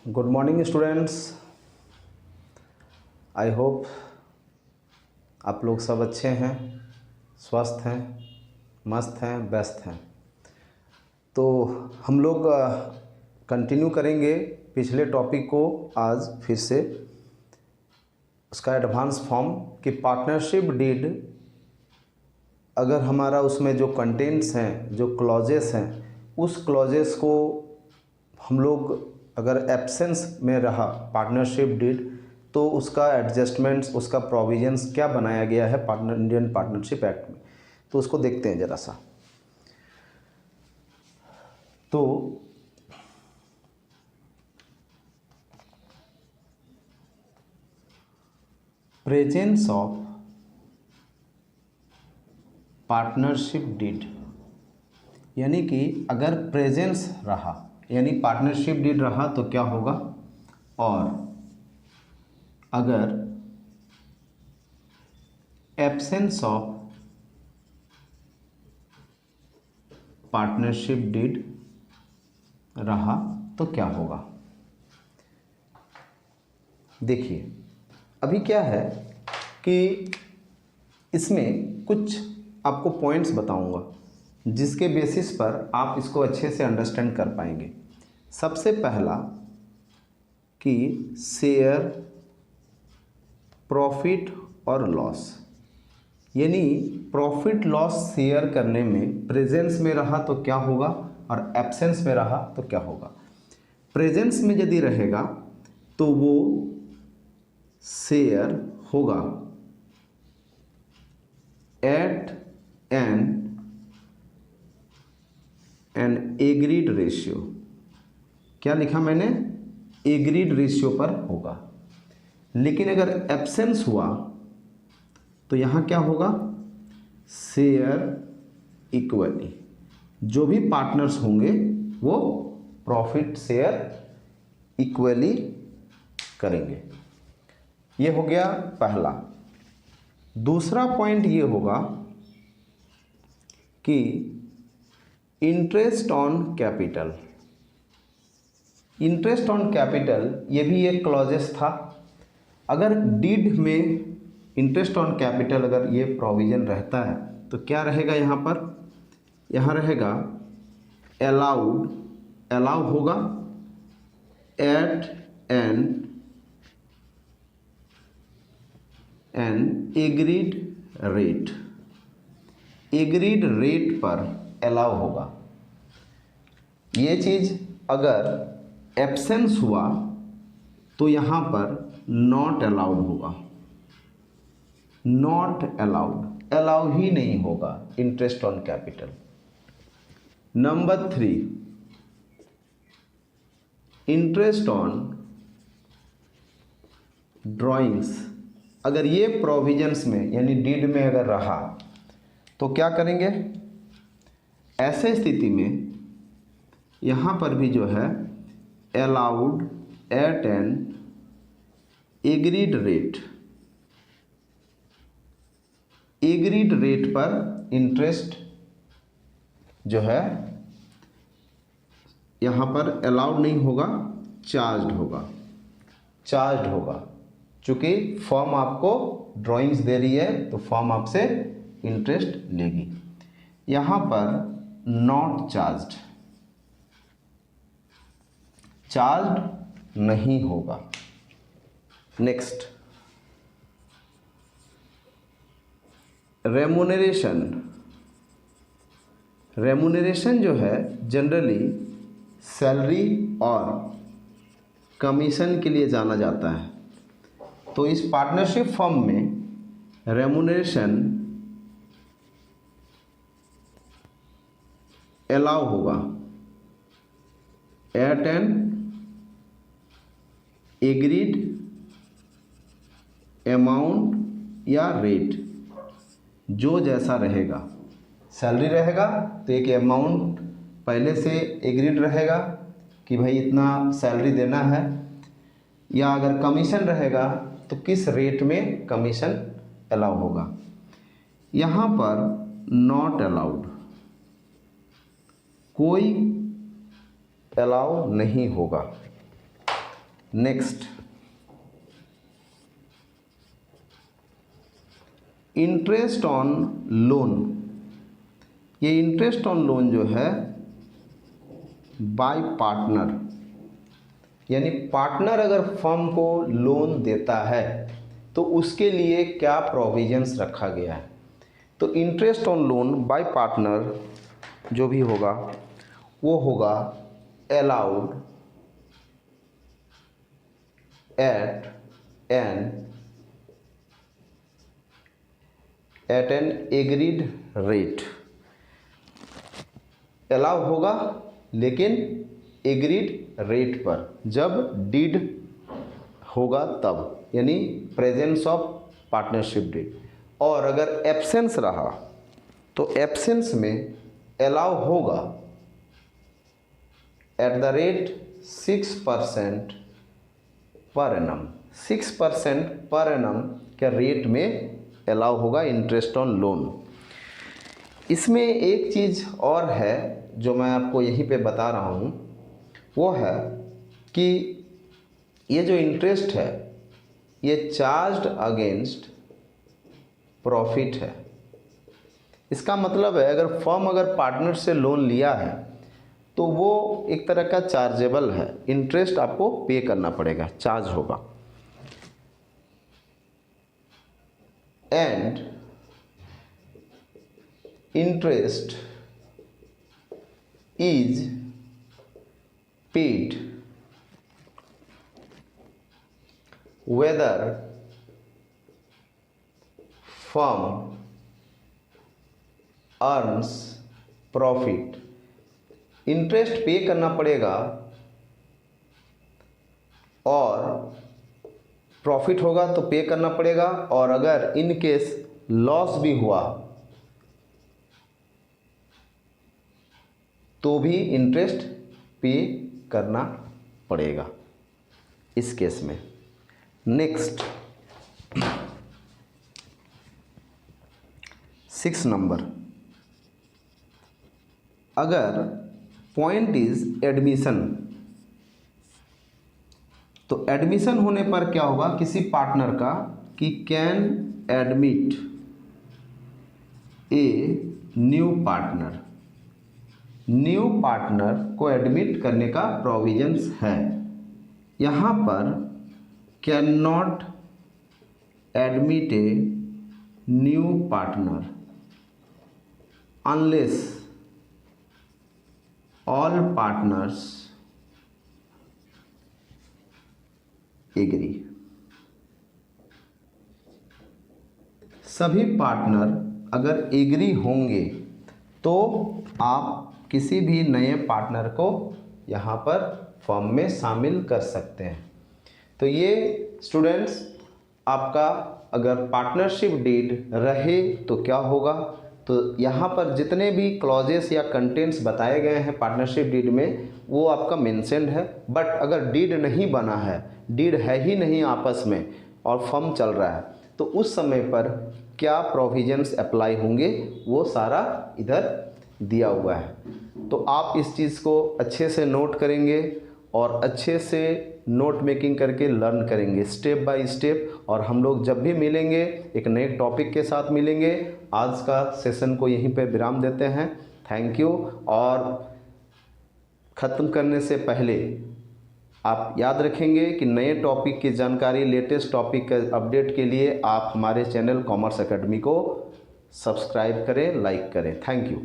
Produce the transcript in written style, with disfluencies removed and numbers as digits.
Good morning students. I hope आप लोग सब अच्छे हैं, स्वस्थ हैं, मस्त हैं, व्यस्त हैं। तो हम लोग कंटिन्यू करेंगे पिछले टॉपिक को आज फिर से, उसका एडवांस फॉर्म कि पार्टनरशिप डीड अगर हमारा उसमें जो कंटेंट्स हैं, जो क्लॉजेस हैं, उस क्लॉजेस को हम लोग अगर एब्सेंस में रहा पार्टनरशिप डीड तो उसका एडजस्टमेंट्स, उसका प्रोविजंस क्या बनाया गया है इंडियन पार्टनरशिप एक्ट में, तो उसको देखते हैं ज़रा सा। तो प्रेजेंस ऑफ पार्टनरशिप डीड यानी कि अगर प्रेजेंस रहा यानी पार्टनरशिप डीड रहा तो क्या होगा, और अगर एब्सेंस ऑफ पार्टनरशिप डीड रहा तो क्या होगा। देखिए अभी क्या है कि इसमें कुछ आपको पॉइंट्स बताऊंगा जिसके बेसिस पर आप इसको अच्छे से अंडरस्टैंड कर पाएंगे। सबसे पहला कि शेयर प्रॉफिट और लॉस, यानी प्रॉफिट लॉस शेयर करने में प्रेजेंस में रहा तो क्या होगा और एब्सेंस में रहा तो क्या होगा। प्रेजेंस में यदि रहेगा तो वो शेयर होगा एट एन एग्रीड रेशियो। क्या लिखा मैंने, एग्रीड रेशियो पर होगा। लेकिन अगर एब्सेंस हुआ तो यहाँ क्या होगा, शेयर इक्वली, जो भी पार्टनर्स होंगे वो प्रॉफिट शेयर इक्वली करेंगे। ये हो गया पहला। दूसरा पॉइंट ये होगा कि interest on capital, interest on capital ये भी एक क्लॉजेस था। अगर डीड में इंटरेस्ट ऑन कैपिटल अगर ये प्रोविज़न रहता है तो क्या रहेगा यहाँ पर, यहाँ रहेगा अलाउड, अलाउ होगा at an agreed rate, agreed rate पर अलाउ होगा। ये चीज़ अगर एब्सेंस हुआ तो यहाँ पर नॉट अलाउड होगा, नॉट अलाउड, अलाउ ही नहीं होगा interest on capital. Number 3, interest on drawings, अगर ये प्रोविजंस में यानी डीड में अगर रहा तो क्या करेंगे, ऐसे स्थिति में यहाँ पर भी जो है allowed at an agreed rate, agreed rate पर इंटरेस्ट जो है यहाँ पर अलाउड नहीं होगा, चार्ज्ड होगा, चार्ज्ड होगा। चूँकि फर्म आपको ड्राइंग्स दे रही है तो फर्म आपसे इंटरेस्ट लेगी। यहाँ पर नॉट चार्ज्ड, चार्ज्ड नहीं होगा। नेक्स्ट, रेमुनरेशन, रेमुनरेशन जो है जनरली सैलरी और कमीशन के लिए जाना जाता है। तो इस पार्टनरशिप फर्म में रेमुनरेशन अलाउ होगा एट एन एग्रीड अमाउंट या रेट, जो जैसा रहेगा। सैलरी रहेगा तो एक अमाउंट पहले से एग्रीड रहेगा कि भाई इतना सैलरी देना है, या अगर कमीशन रहेगा तो किस रेट में कमीशन अलाउ होगा। यहाँ पर नॉट अलाउड, कोई अलाउ नहीं होगा। Next, interest on loan. ये इंटरेस्ट ऑन लोन जो है बाय पार्टनर, यानी पार्टनर अगर फर्म को लोन देता है तो उसके लिए क्या प्रोविजंस रखा गया है। तो interest on loan by partner जो भी होगा वो होगा allowed at an agreed rate. Allow होगा लेकिन एग्रीड रेट पर, जब डीड होगा तब, यानी प्रेजेंस ऑफ पार्टनरशिप डीड। और अगर एब्सेंस रहा तो एब्सेंस में अलाउ होगा at the rate 6% per annum. 6% per annum के रेट में अलाउ होगा इंटरेस्ट ऑन लोन। इसमें एक चीज़ और है जो मैं आपको यहीं पे बता रहा हूँ, वो है कि ये जो इंटरेस्ट है ये चार्ज्ड अगेंस्ट प्रॉफिट है। इसका मतलब है अगर फर्म अगर पार्टनर से लोन लिया है तो वो एक तरह का चार्जेबल है, इंटरेस्ट आपको पे करना पड़ेगा, चार्ज होगा। And interest is paid whether firm earns profit। Interest पे करना पड़ेगा और प्रॉफिट होगा तो पे करना पड़ेगा, और अगर इन केस लॉस भी हुआ तो भी इंटरेस्ट पे करना पड़ेगा इस केस में। नेक्स्ट 6 नंबर, अगर पॉइंट इज एडमिशन, तो एडमिशन होने पर क्या होगा किसी पार्टनर का कि can admit a new partner. New partner को एडमिट करने का प्रोविजंस है। यहाँ पर can not admit a new partner unless all partners agree. सभी पार्टनर अगर एग्री होंगे तो आप किसी भी नए पार्टनर को यहाँ पर फर्म में शामिल कर सकते हैं। तो ये स्टूडेंट्स आपका अगर पार्टनरशिप डीड रहे तो क्या होगा, तो यहाँ पर जितने भी क्लॉजेस या कंटेंट्स बताए गए हैं पार्टनरशिप डीड में वो आपका मेंशन्ड है। बट अगर डीड नहीं बना है, डीड है ही नहीं आपस में और फर्म चल रहा है, तो उस समय पर क्या प्रोविजंस अप्लाई होंगे वो सारा इधर दिया हुआ है। तो आप इस चीज़ को अच्छे से नोट करेंगे और अच्छे से नोट मेकिंग करके लर्न करेंगे स्टेप बाय स्टेप। और हम लोग जब भी मिलेंगे एक नए टॉपिक के साथ मिलेंगे। आज का सेशन को यहीं पे विराम देते हैं। Thank you. और ख़त्म करने से पहले आप याद रखेंगे कि नए टॉपिक की जानकारी, लेटेस्ट टॉपिक के अपडेट के लिए आप हमारे चैनल कॉमर्स एकेडमी को सब्सक्राइब करें, लाइक करें। Thank you.